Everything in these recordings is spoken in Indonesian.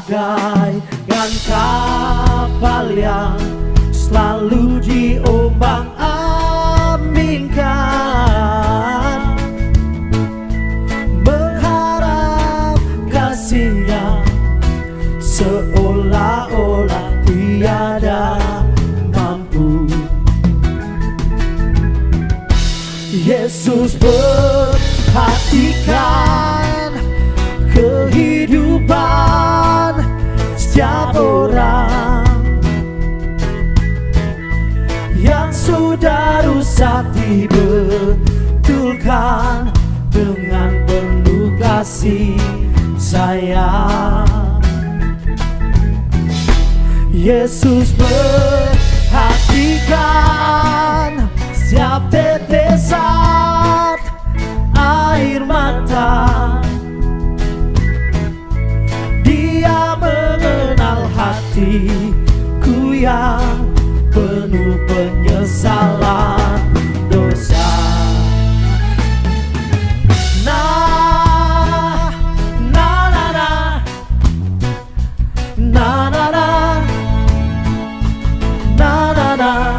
bagaikan kapal yang selalu diombang-ambingkan, mengharap kasihnya seolah-olah tiada mampu. Yesus perhatikan kehidupan setiap orang yang sudah rusak, dibetulkan dengan penuh kasih sayang. Yesus perhatikan setiap tetesan air mata. Dia mengenal hatiku yang penuh penyesalan dosa. Na na na na na na na na na na.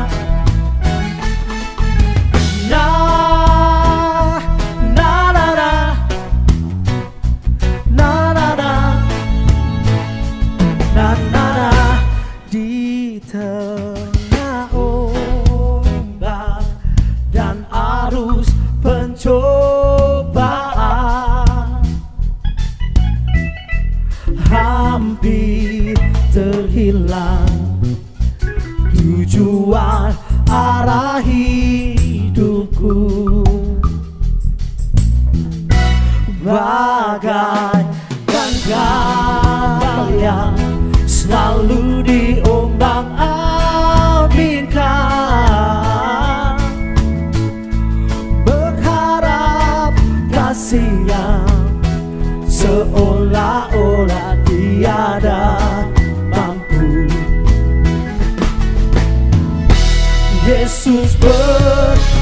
Pencobaan hampir terhilang tujuan arah hidupku, bagaikan kapal yang selalu diombang-ambingkan, kasihnya seolah-olah tiada mampu. Yesus perhatikan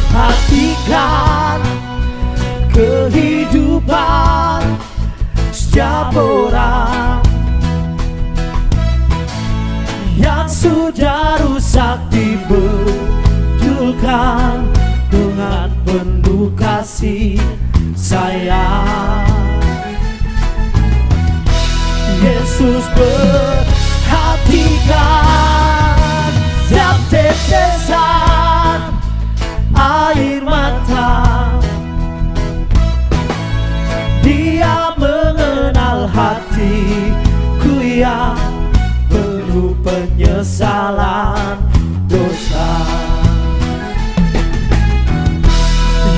kehidupan setiap orang yang sudah rusak, dibetulkan dengan penuh kasih sayang. Yesus perhatikan setiap tetesan air mata. Dia mengenal hatiku yang penuh penyesalan dosa.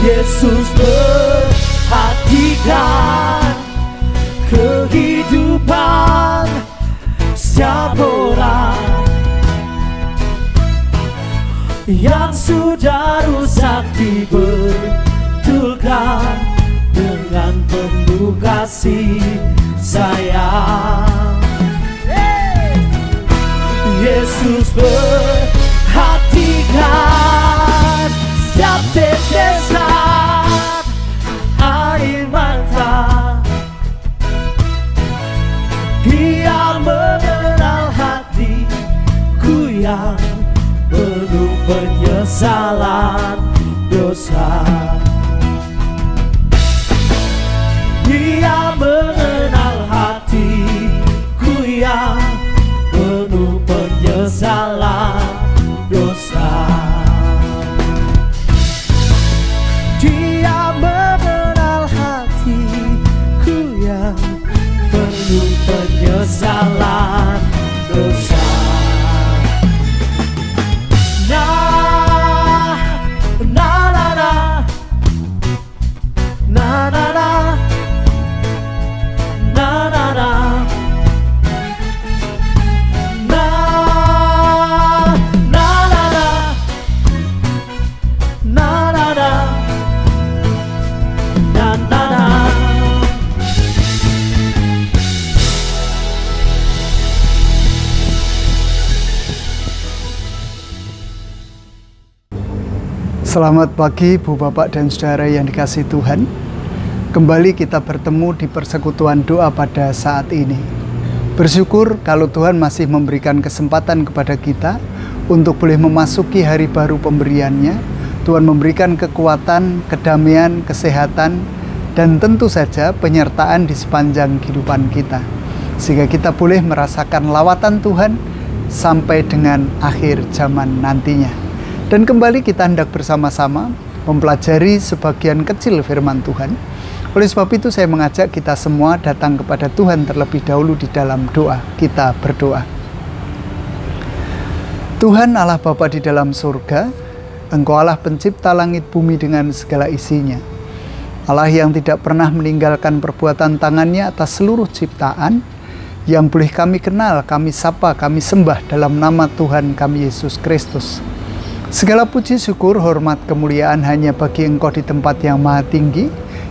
Yesus perhatikan kehidupan setiap orang yang sudah rusak, dibetulkan dengan penuh kasih sayang. Yesus perhatikan setiap tetesan air mata. Dia mengenal hatiku yang penuh penyesalan dosa. Dia mengenal hatiku yang penuh penyesalan dosa. Dia mengenal hatiku yang penuh penyesalan dosa. Na na na na na na na na na Selamat pagi Bu Bapak dan Saudara yang dikasihi Tuhan. Kembali kita bertemu di persekutuan doa pada saat ini. Bersyukur kalau Tuhan masih memberikan kesempatan kepada kita untuk boleh memasuki hari baru pemberiannya. Tuhan memberikan kekuatan, kedamaian, kesehatan, dan tentu saja penyertaan di sepanjang kehidupan kita. Sehingga kita boleh merasakan lawatan Tuhan sampai dengan akhir zaman nantinya. Dan kembali kita hendak bersama-sama mempelajari sebagian kecil firman Tuhan. Oleh sebab itu saya mengajak kita semua datang kepada Tuhan terlebih dahulu di dalam doa. Kita berdoa. Tuhan Allah Bapa di dalam surga, Engkau Allah pencipta langit bumi dengan segala isinya. Allah yang tidak pernah meninggalkan perbuatan tangannya atas seluruh ciptaan, yang boleh kami kenal, kami sapa, kami sembah dalam nama Tuhan kami Yesus Kristus. Segala puji syukur, hormat, kemuliaan hanya bagi Engkau di tempat yang maha tinggi,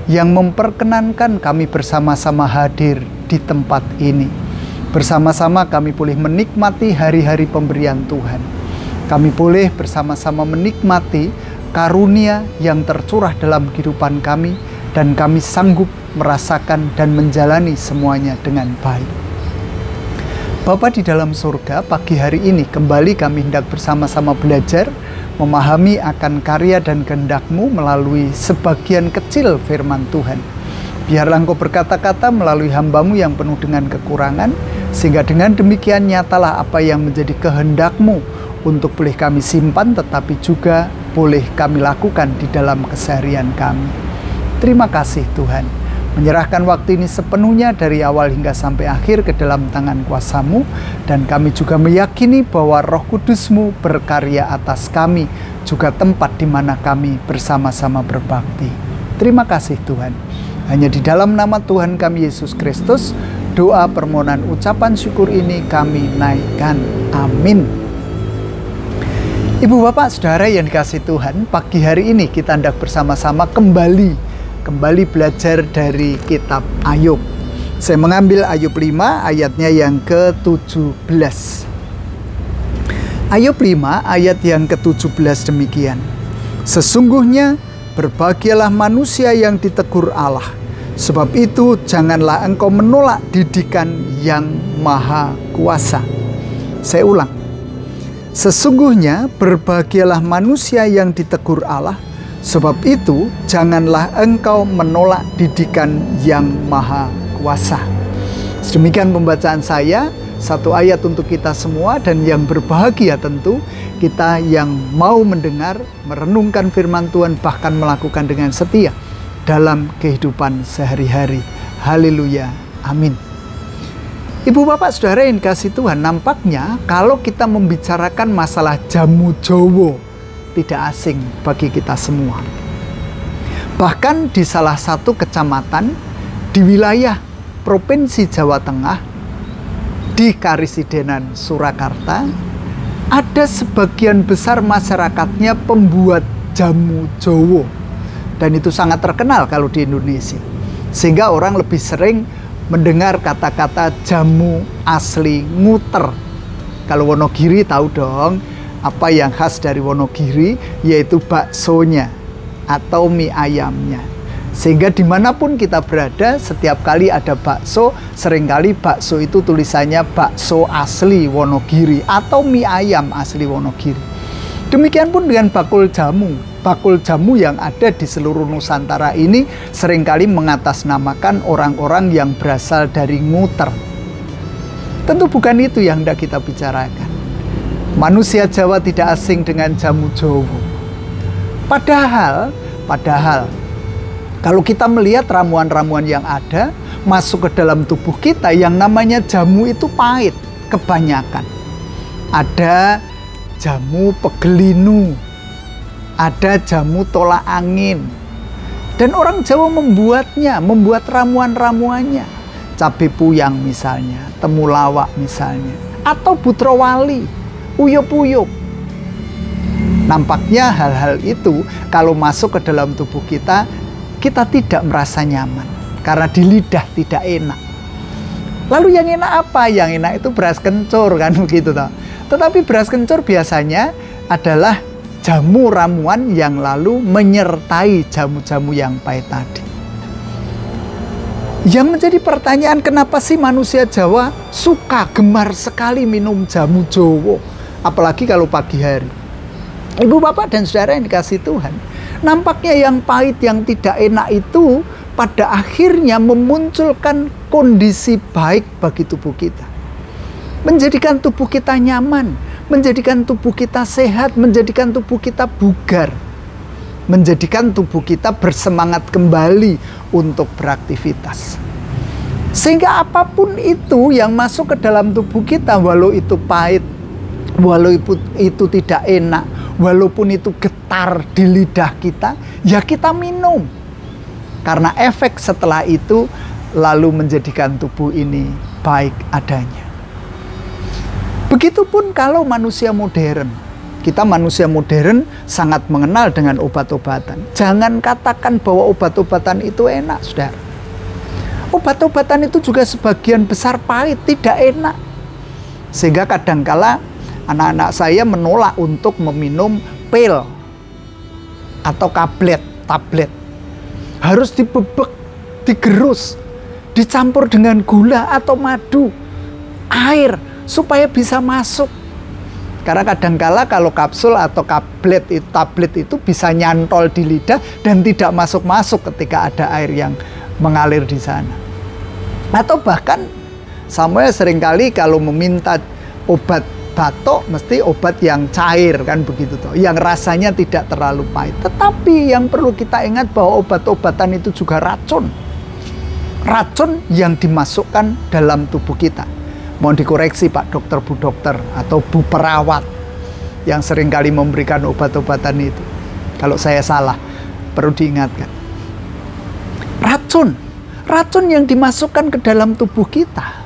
yang memperkenankan kami bersama-sama hadir di tempat ini. Bersama-sama kami boleh menikmati hari-hari pemberian Tuhan. Kami boleh bersama-sama menikmati karunia yang tercurah dalam kehidupan kami, dan kami sanggup merasakan dan menjalani semuanya dengan baik. Bapa di dalam surga, pagi hari ini kembali kami hendak bersama-sama belajar memahami akan karya dan kehendak-Mu melalui sebagian kecil firman Tuhan. Biarlah Engkau berkata-kata melalui hamba-Mu yang penuh dengan kekurangan, sehingga dengan demikian nyatalah apa yang menjadi kehendak-Mu untuk boleh kami simpan, tetapi juga boleh kami lakukan di dalam keseharian kami. Terima kasih Tuhan, menyerahkan waktu ini sepenuhnya dari awal hingga sampai akhir ke dalam tangan kuasa-Mu, dan kami juga meyakini bahwa Roh Kudus-Mu berkarya atas kami, juga tempat di mana kami bersama-sama berbakti. Terima kasih Tuhan. Hanya di dalam nama Tuhan kami Yesus Kristus, doa, permohonan, ucapan syukur ini kami naikkan. Amin. Ibu, Bapak, Saudara yang dikasihi Tuhan, pagi hari ini kita hendak bersama-sama kembali belajar dari kitab Ayub. Saya mengambil Ayub 5 ayatnya yang ke-17. Ayub 5 ayat yang ke-17 demikian. Sesungguhnya berbahagialah manusia yang ditegur Allah, sebab itu janganlah engkau menolak didikan yang maha kuasa. Saya ulang. Sesungguhnya berbahagialah manusia yang ditegur Allah, sebab itu janganlah engkau menolak didikan yang maha kuasa. Sedemikian pembacaan saya, satu ayat untuk kita semua, dan yang berbahagia tentu kita yang mau mendengar, merenungkan firman Tuhan, bahkan melakukan dengan setia dalam kehidupan sehari-hari. Haleluya, amin. Ibu, Bapak, Saudara yang dikasihi Tuhan, nampaknya kalau kita membicarakan masalah jamu Jowo tidak asing bagi kita semua. Bahkan di salah satu kecamatan di wilayah Provinsi Jawa Tengah, di Karisidenan Surakarta, ada sebagian besar masyarakatnya pembuat jamu Jowo. Dan itu sangat terkenal kalau di Indonesia. Sehingga orang lebih sering mendengar kata-kata jamu asli Nguter. Kalau Wonogiri tahu dong apa yang khas dari Wonogiri, yaitu baksonya atau mie ayamnya. Sehingga dimanapun kita berada, setiap kali ada bakso, seringkali bakso itu tulisannya bakso asli Wonogiri atau mie ayam asli Wonogiri. Demikian pun dengan bakul jamu. Bakul jamu yang ada di seluruh Nusantara ini seringkali mengatasnamakan orang-orang yang berasal dari Nguter. Tentu bukan itu yang hendak kita bicarakan. Manusia Jawa tidak asing dengan jamu Jowo. Padahal kalau kita melihat ramuan-ramuan yang ada masuk ke dalam tubuh kita, yang namanya jamu itu pahit kebanyakan. Ada jamu pegelinu, ada jamu tolak angin. Dan orang Jawa membuat ramuan-ramuannya. Cabai puyang misalnya, temulawak misalnya, atau butrawali, uyup-uyup. Nampaknya hal-hal itu kalau masuk ke dalam tubuh kita, kita tidak merasa nyaman. Karena di lidah tidak enak. Lalu yang enak apa? Yang enak itu beras kencur kan begitu toh. Tetapi beras kencur biasanya adalah jamu ramuan yang lalu menyertai jamu-jamu yang pahit tadi. Yang menjadi pertanyaan, kenapa sih manusia Jawa suka gemar sekali minum jamu Jowo, apalagi kalau pagi hari. Ibu bapak dan saudara yang dikasih Tuhan, nampaknya yang pahit, yang tidak enak itu pada akhirnya memunculkan kondisi baik bagi tubuh kita, menjadikan tubuh kita nyaman, menjadikan tubuh kita sehat, menjadikan tubuh kita bugar, menjadikan tubuh kita bersemangat kembali untuk beraktivitas. Sehingga apapun itu yang masuk ke dalam tubuh kita, walau itu pahit, walau itu tidak enak, walaupun itu getar di lidah kita, ya kita minum. Karena efek setelah itu lalu menjadikan tubuh ini baik adanya. Begitupun kalau manusia modern. Kita manusia modern sangat mengenal dengan obat-obatan. Jangan katakan bahwa obat-obatan itu enak, saudara. Obat-obatan itu juga sebagian besar pahit, tidak enak. Sehingga kadangkala anak-anak saya menolak untuk meminum pil atau tablet. Harus dibebek, digerus, dicampur dengan gula atau madu, air, supaya bisa masuk. Karena kadangkala kalau kapsul atau tablet itu bisa nyantol di lidah dan tidak masuk-masuk ketika ada air yang mengalir di sana. Atau bahkan Samuel seringkali kalau meminta obat batuk mesti obat yang cair, kan begitu toh, yang rasanya tidak terlalu pahit. Tetapi yang perlu kita ingat bahwa obat-obatan itu juga racun. Racun yang dimasukkan dalam tubuh kita. Mohon dikoreksi Pak Dokter, Bu Dokter, atau Bu Perawat yang seringkali memberikan obat-obatan itu. Kalau saya salah, perlu diingatkan. Racun yang dimasukkan ke dalam tubuh kita.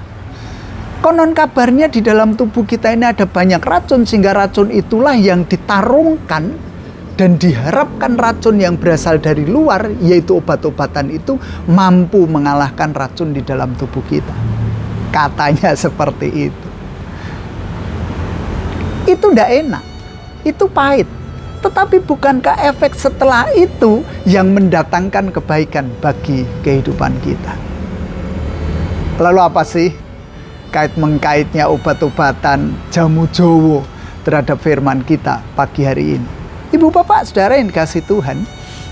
Konon kabarnya di dalam tubuh kita ini ada banyak racun, sehingga racun itulah yang ditarungkan dan diharapkan racun yang berasal dari luar, yaitu obat-obatan itu, mampu mengalahkan racun di dalam tubuh kita. Katanya seperti itu. Itu tidak enak, itu pahit. Tetapi bukankah efek setelah itu yang mendatangkan kebaikan bagi kehidupan kita? Lalu apa sih kait-mengkaitnya obat-obatan jamu Jowo terhadap firman kita pagi hari ini? Ibu bapak saudara yang dikasih Tuhan,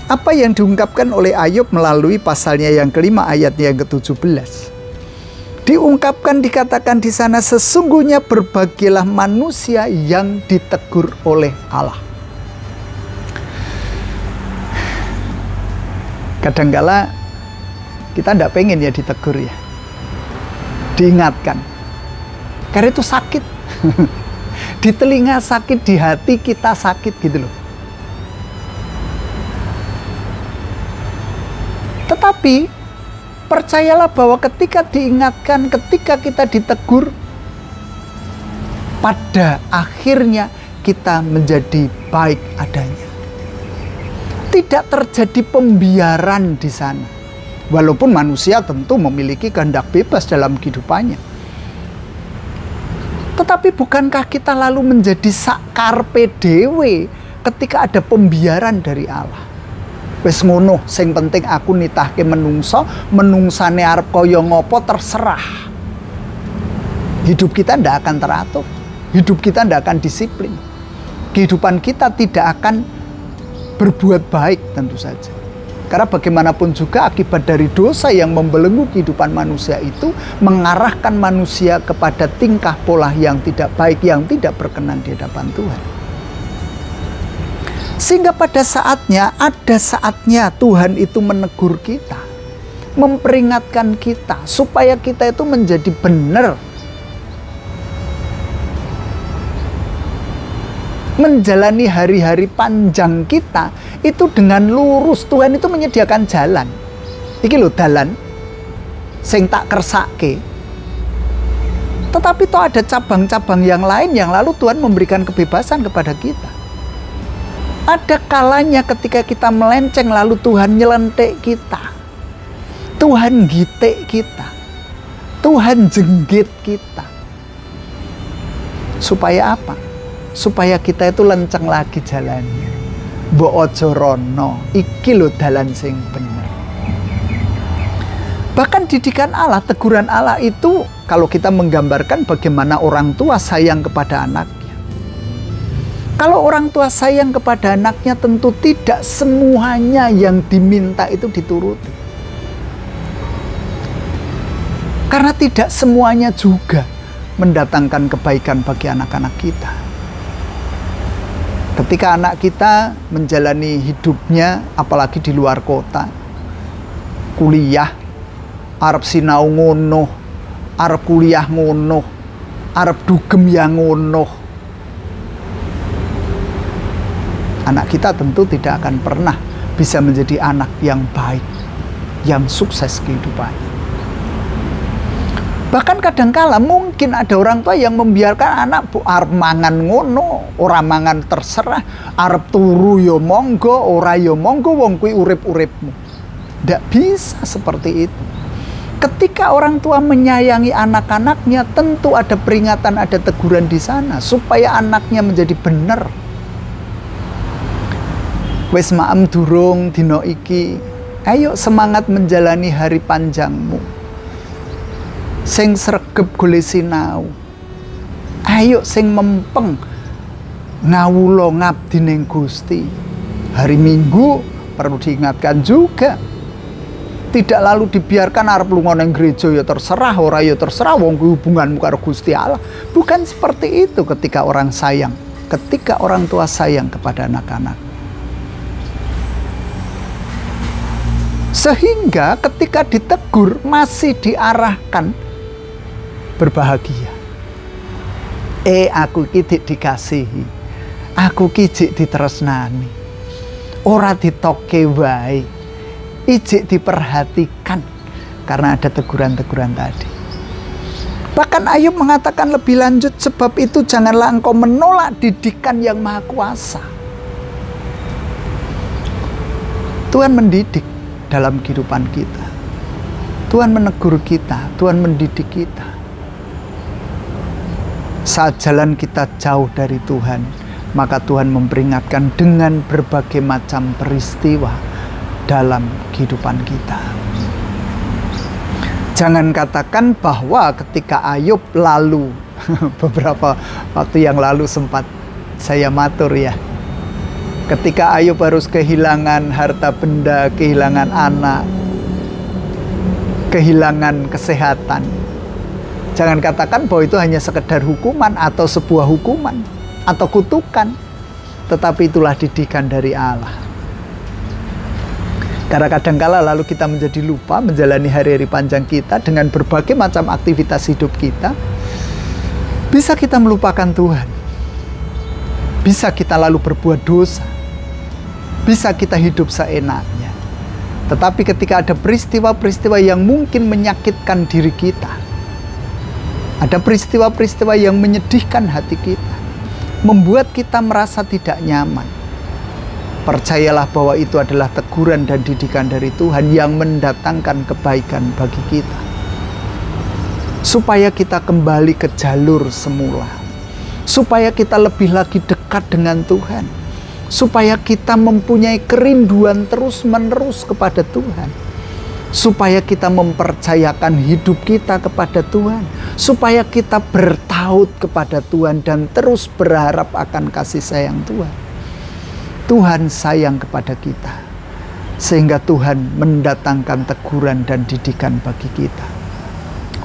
apa yang diungkapkan oleh Ayub melalui pasalnya yang kelima ayatnya yang ke-17? Diungkapkan, dikatakan di sana, sesungguhnya berbahagialah manusia yang ditegur oleh Allah. Kadangkala kita tidak pengen ya ditegur ya, diingatkan. Karena itu sakit. Di telinga sakit, di hati kita sakit gitu loh. Tetapi percayalah bahwa ketika diingatkan, ketika kita ditegur, pada akhirnya kita menjadi baik adanya. Tidak terjadi pembiaran di sana. Walaupun manusia tentu memiliki kehendak bebas dalam kehidupannya. Tetapi bukankah kita lalu menjadi sakarpe dewe ketika ada pembiaran dari Allah? Wes ngono, sing penting aku nitahke menungso, menungsane arep kaya ngopo terserah. Hidup kita tidak akan teratur, hidup kita tidak akan disiplin, kehidupan kita tidak akan berbuat baik tentu saja. Karena bagaimanapun juga akibat dari dosa yang membelenggu kehidupan manusia itu mengarahkan manusia kepada tingkah pola yang tidak baik, yang tidak berkenan di hadapan Tuhan. Sehingga pada saatnya, ada saatnya Tuhan itu menegur kita, memperingatkan kita, supaya kita itu menjadi benar, menjalani hari-hari panjang kita itu dengan lurus. Tuhan itu menyediakan jalan. Iki lho dalan sing tak kersake. Tetapi toh ada cabang-cabang yang lain yang lalu Tuhan memberikan kebebasan kepada kita. Ada kalanya ketika kita melenceng lalu Tuhan nyelentik kita, Tuhan gitik kita, Tuhan jenggit kita. Supaya apa? Supaya kita itu lenceng lagi jalannya. Mbok aja rono, iki lho dalan sing bener. Bahkan didikan Allah, teguran Allah itu kalau kita menggambarkan bagaimana orang tua sayang kepada anaknya. Kalau orang tua sayang kepada anaknya, tentu tidak semuanya yang diminta itu dituruti. Karena tidak semuanya juga mendatangkan kebaikan bagi anak-anak kita. Ketika anak kita menjalani hidupnya, apalagi di luar kota, kuliah, arep sinau ngono, arep kuliah ngono, arep dugem yang ngono, anak kita tentu tidak akan pernah bisa menjadi anak yang baik, yang sukses kehidupannya. Bahkan kadangkala mungkin ada orang tua yang membiarkan anak arep mangan ngono, ora mangan terserah, arep turu yo monggo, ora yo monggo, wong kuwi urip-uripmu. Tidak bisa seperti itu. Ketika orang tua menyayangi anak-anaknya, tentu ada peringatan, ada teguran di sana supaya anaknya menjadi benar. Wis maem durung dina iki, ayo semangat menjalani hari panjangmu. Sing sregep golek sinau. Ayo sing mempeng ngawula ngabdi ning Gusti. Hari Minggu perlu diingatkan juga. Tidak lalu dibiarkan arep lunga ning gereja ya terserah, ora ya terserah, wong kuwi hubunganmu karo Gusti Allah. Bukan seperti itu ketika orang sayang, ketika orang tua sayang kepada anak-anak. Sehingga ketika ditegur masih diarahkan berbahagia. Aku iki dikasihi. Aku ki jek ditresnani. Ora ditoke wae. Ijik diperhatikan karena ada teguran-teguran tadi. Bahkan Ayub mengatakan lebih lanjut, sebab itu janganlah engkau menolak didikan yang maha kuasa. Tuhan mendidik dalam kehidupan kita. Tuhan menegur kita, Tuhan mendidik kita. Saat jalan kita jauh dari Tuhan, maka Tuhan memperingatkan dengan berbagai macam peristiwa dalam kehidupan kita. Jangan katakan bahwa ketika Ayub lalu beberapa waktu yang lalu sempat saya matur ya, ketika Ayub harus kehilangan harta benda, kehilangan anak, kehilangan kesehatan, jangan katakan bahwa itu hanya sekedar hukuman atau sebuah hukuman atau kutukan, tetapi itulah didikan dari Allah. Karena kadangkala lalu kita menjadi lupa menjalani hari-hari panjang kita dengan berbagai macam aktivitas hidup kita. Bisa kita melupakan Tuhan. Bisa kita lalu berbuat dosa. Bisa kita hidup seenaknya. Tetapi ketika ada peristiwa-peristiwa yang mungkin menyakitkan diri kita, ada peristiwa-peristiwa yang menyedihkan hati kita, membuat kita merasa tidak nyaman, percayalah bahwa itu adalah teguran dan didikan dari Tuhan yang mendatangkan kebaikan bagi kita. Supaya kita kembali ke jalur semula. Supaya kita lebih lagi dekat dengan Tuhan. Supaya kita mempunyai kerinduan terus-menerus kepada Tuhan. Supaya kita mempercayakan hidup kita kepada Tuhan. Supaya kita bertaut kepada Tuhan dan terus berharap akan kasih sayang Tuhan. Tuhan sayang kepada kita, sehingga Tuhan mendatangkan teguran dan didikan bagi kita.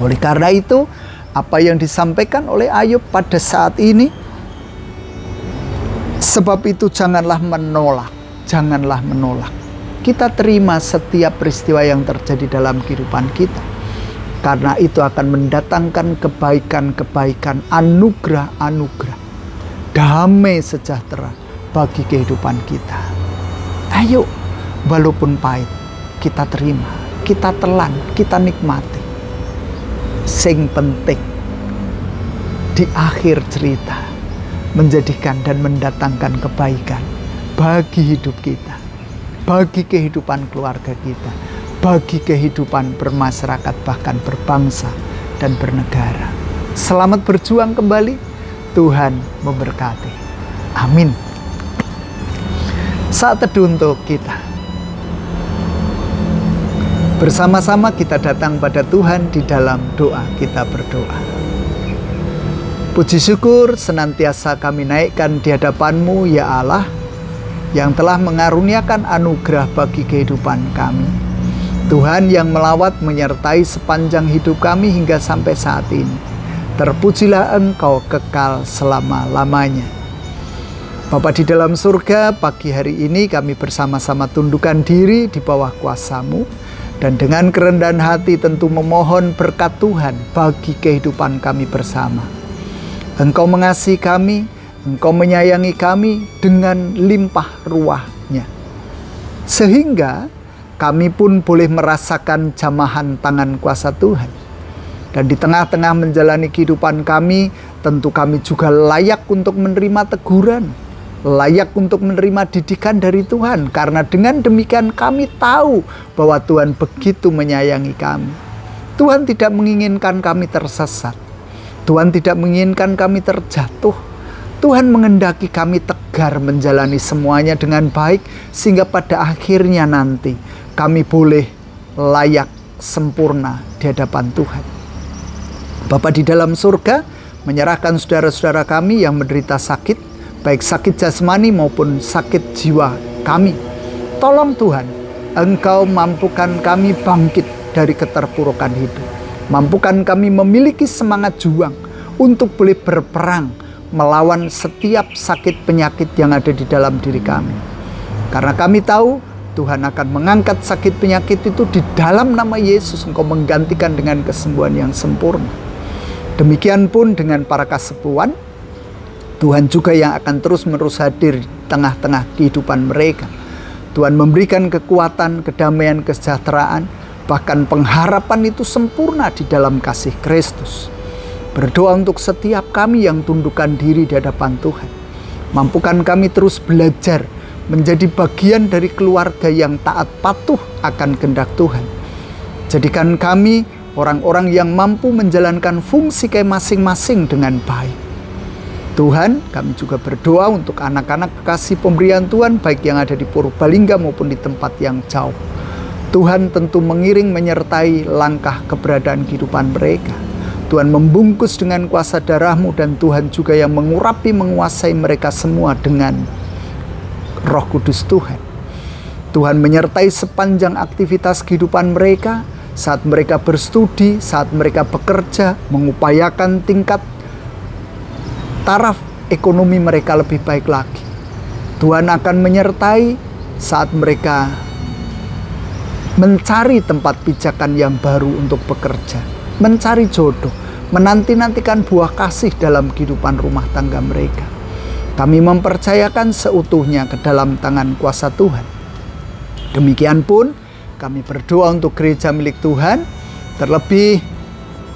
Oleh karena itu, apa yang disampaikan oleh Ayub pada saat ini, sebab itu janganlah menolak, janganlah menolak. Kita terima setiap peristiwa yang terjadi dalam kehidupan kita, karena itu akan mendatangkan kebaikan-kebaikan, anugerah-anugerah, damai sejahtera bagi kehidupan kita. Ayo, walaupun pahit, kita terima, kita telan, kita nikmati. Sing penting, di akhir cerita, menjadikan dan mendatangkan kebaikan bagi hidup kita, bagi kehidupan keluarga kita, bagi kehidupan bermasyarakat, bahkan berbangsa dan bernegara. Selamat berjuang kembali, Tuhan memberkati. Amin. Saat teduh untuk kita. Bersama-sama kita datang pada Tuhan di dalam doa. Kita berdoa. Puji syukur senantiasa kami naikkan di hadapan-Mu ya Allah, yang telah mengaruniakan anugerah bagi kehidupan kami. Tuhan yang melawat menyertai sepanjang hidup kami hingga sampai saat ini. Terpujilah Engkau kekal selama-lamanya. Bapa di dalam surga, pagi hari ini kami bersama-sama tundukkan diri di bawah kuasa-Mu, dan dengan kerendahan hati tentu memohon berkat Tuhan bagi kehidupan kami bersama. Engkau mengasihi kami, Engkau menyayangi kami dengan limpah ruah-Nya, sehingga kami pun boleh merasakan jamahan tangan kuasa Tuhan. Dan di tengah-tengah menjalani kehidupan kami, tentu kami juga layak untuk menerima teguran, layak untuk menerima didikan dari Tuhan. Karena dengan demikian kami tahu bahwa Tuhan begitu menyayangi kami. Tuhan tidak menginginkan kami tersesat. Tuhan tidak menginginkan kami terjatuh. Tuhan menghendaki kami tegar menjalani semuanya dengan baik, sehingga pada akhirnya nanti kami boleh layak sempurna di hadapan Tuhan. Bapa di dalam surga, menyerahkan saudara-saudara kami yang menderita sakit, baik sakit jasmani maupun sakit jiwa kami. Tolong Tuhan, Engkau mampukan kami bangkit dari keterpurukan hidup. Mampukan kami memiliki semangat juang untuk boleh berperang melawan setiap sakit penyakit yang ada di dalam diri kami. Karena kami tahu Tuhan akan mengangkat sakit penyakit itu di dalam nama Yesus. Engkau menggantikan dengan kesembuhan yang sempurna. Demikian pun dengan para kasepuan, Tuhan juga yang akan terus-menerus hadir di tengah-tengah kehidupan mereka. Tuhan memberikan kekuatan, kedamaian, kesejahteraan, bahkan pengharapan itu sempurna di dalam kasih Kristus. Berdoa untuk setiap kami yang tundukkan diri di hadapan Tuhan. Mampukan kami terus belajar menjadi bagian dari keluarga yang taat patuh akan kehendak Tuhan. Jadikan kami orang-orang yang mampu menjalankan fungsi kami masing-masing dengan baik. Tuhan, kami juga berdoa untuk anak-anak kekasih pemberian Tuhan, baik yang ada di Purbalingga maupun di tempat yang jauh. Tuhan tentu mengiring menyertai langkah keberadaan kehidupan mereka. Tuhan membungkus dengan kuasa darah-Mu, dan Tuhan juga yang mengurapi, menguasai mereka semua dengan Roh Kudus Tuhan. Tuhan menyertai sepanjang aktivitas kehidupan mereka, saat mereka berstudi, saat mereka bekerja, mengupayakan tingkat taraf ekonomi mereka lebih baik lagi. Tuhan akan menyertai saat mereka mencari tempat pijakan yang baru untuk bekerja, mencari jodoh, menanti-nantikan buah kasih dalam kehidupan rumah tangga mereka. Kami mempercayakan seutuhnya ke dalam tangan kuasa Tuhan. Demikian pun kami berdoa untuk gereja milik Tuhan, terlebih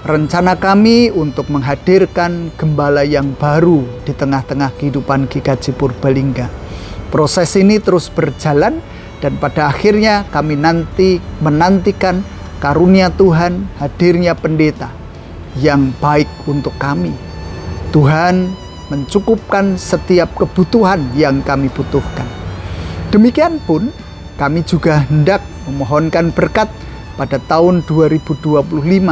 rencana kami untuk menghadirkan gembala yang baru di tengah-tengah kehidupan GKJ Purbalingga. Proses ini terus berjalan, dan pada akhirnya kami menantikan karunia Tuhan, hadirnya pendeta yang baik untuk kami. Tuhan mencukupkan setiap kebutuhan yang kami butuhkan. Demikian pun kami juga hendak memohonkan berkat pada tahun 2025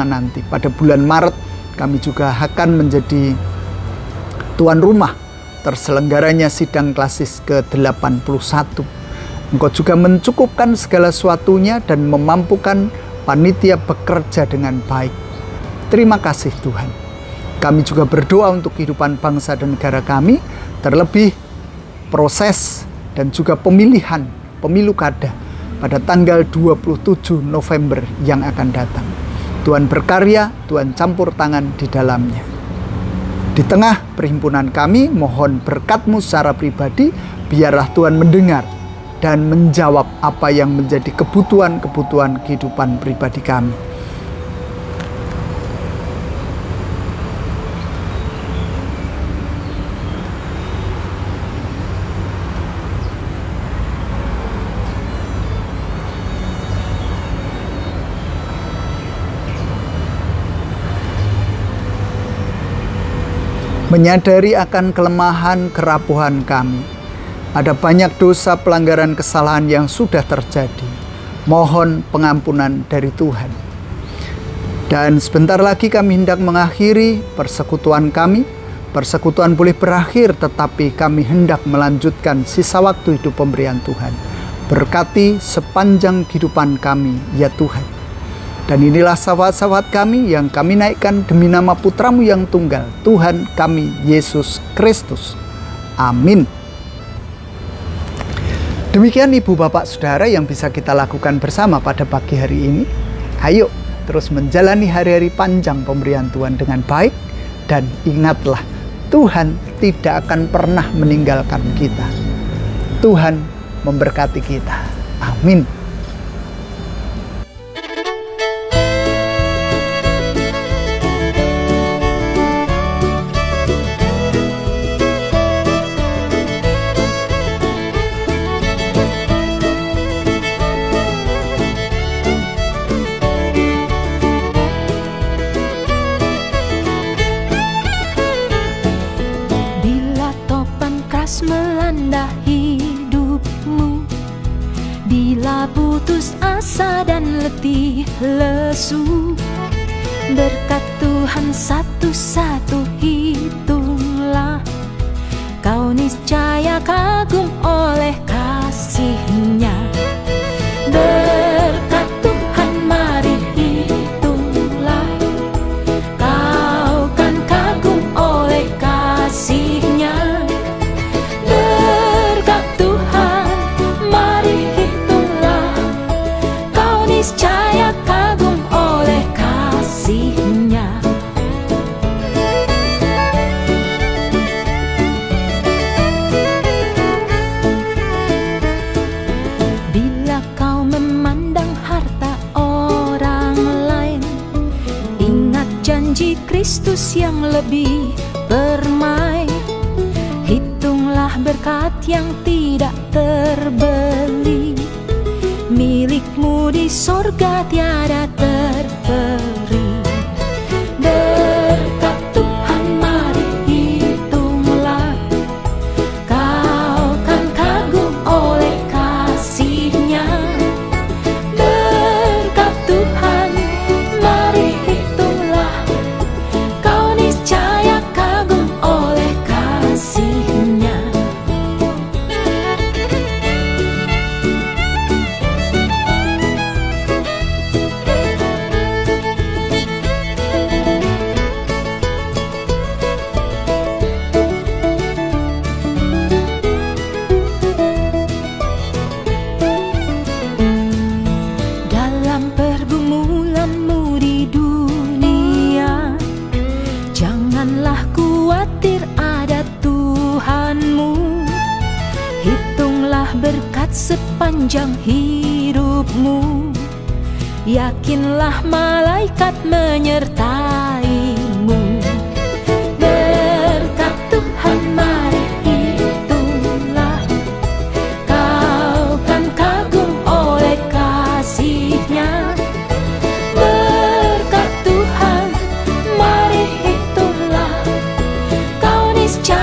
nanti. Pada bulan Maret kami juga akan menjadi tuan rumah terselenggaranya sidang klasis ke-81. Engkau juga mencukupkan segala sesuatunya dan memampukan panitia bekerja dengan baik. Terima kasih Tuhan. Kami juga berdoa untuk kehidupan bangsa dan negara kami, terlebih proses dan juga pemilihan pemilu kada pada tanggal 27 November yang akan datang. Tuhan berkarya, Tuhan campur tangan di dalamnya. Di tengah perhimpunan kami, mohon berkat-Mu secara pribadi, biarlah Tuhan mendengar dan menjawab apa yang menjadi kebutuhan-kebutuhan kehidupan pribadi kami. Menyadari akan kelemahan kerapuhan kami, ada banyak dosa pelanggaran kesalahan yang sudah terjadi. mohon pengampunan dari Tuhan. Dan sebentar lagi kami hendak mengakhiri persekutuan kami. Persekutuan boleh berakhir, tetapi kami hendak melanjutkan sisa waktu hidup pemberian Tuhan. Berkati sepanjang kehidupan kami, ya Tuhan. Dan inilah syafat-syafat kami yang kami naikkan demi nama Putramu yang tunggal, Tuhan kami Yesus Kristus. Amin. Demikian Ibu Bapak Saudara yang bisa kita lakukan bersama pada pagi hari ini. Ayo terus menjalani hari-hari panjang pemberian Tuhan dengan baik. Dan ingatlah, Tuhan tidak akan pernah meninggalkan kita. Tuhan memberkati kita. Amin. Melanda hidupmu, bila putus asa dan letih lesu, berkat Tuhan satu-satu hitunglah, kau niscaya kagum oleh kasih-Nya. Berkat Tuhan mari hitunglah, kau kan kagum oleh kasih-Nya. Niscaya kagum oleh kasih-Nya. Bila kau memandang harta orang lain, ingat janji Kristus yang lebih permai. Hitunglah berkat yang tidak terbeli, milikmu di sorga tiada terperi. Berkat Tuhan mari hitunglah, kau kan kagum oleh kasih-Nya. Berkat Tuhan mari hitunglah, kau niscaya kagum oleh kasih-Nya. Janganlah khawatir, ada Tuhanmu. Hitunglah berkat sepanjang hidupmu, yakinlah malaikat menyertaimu. Berkat Tuhan mari hitunglah, kau kan kagum oleh kasih-Nya. Berkat Tuhan mari hitunglah, kau niscaya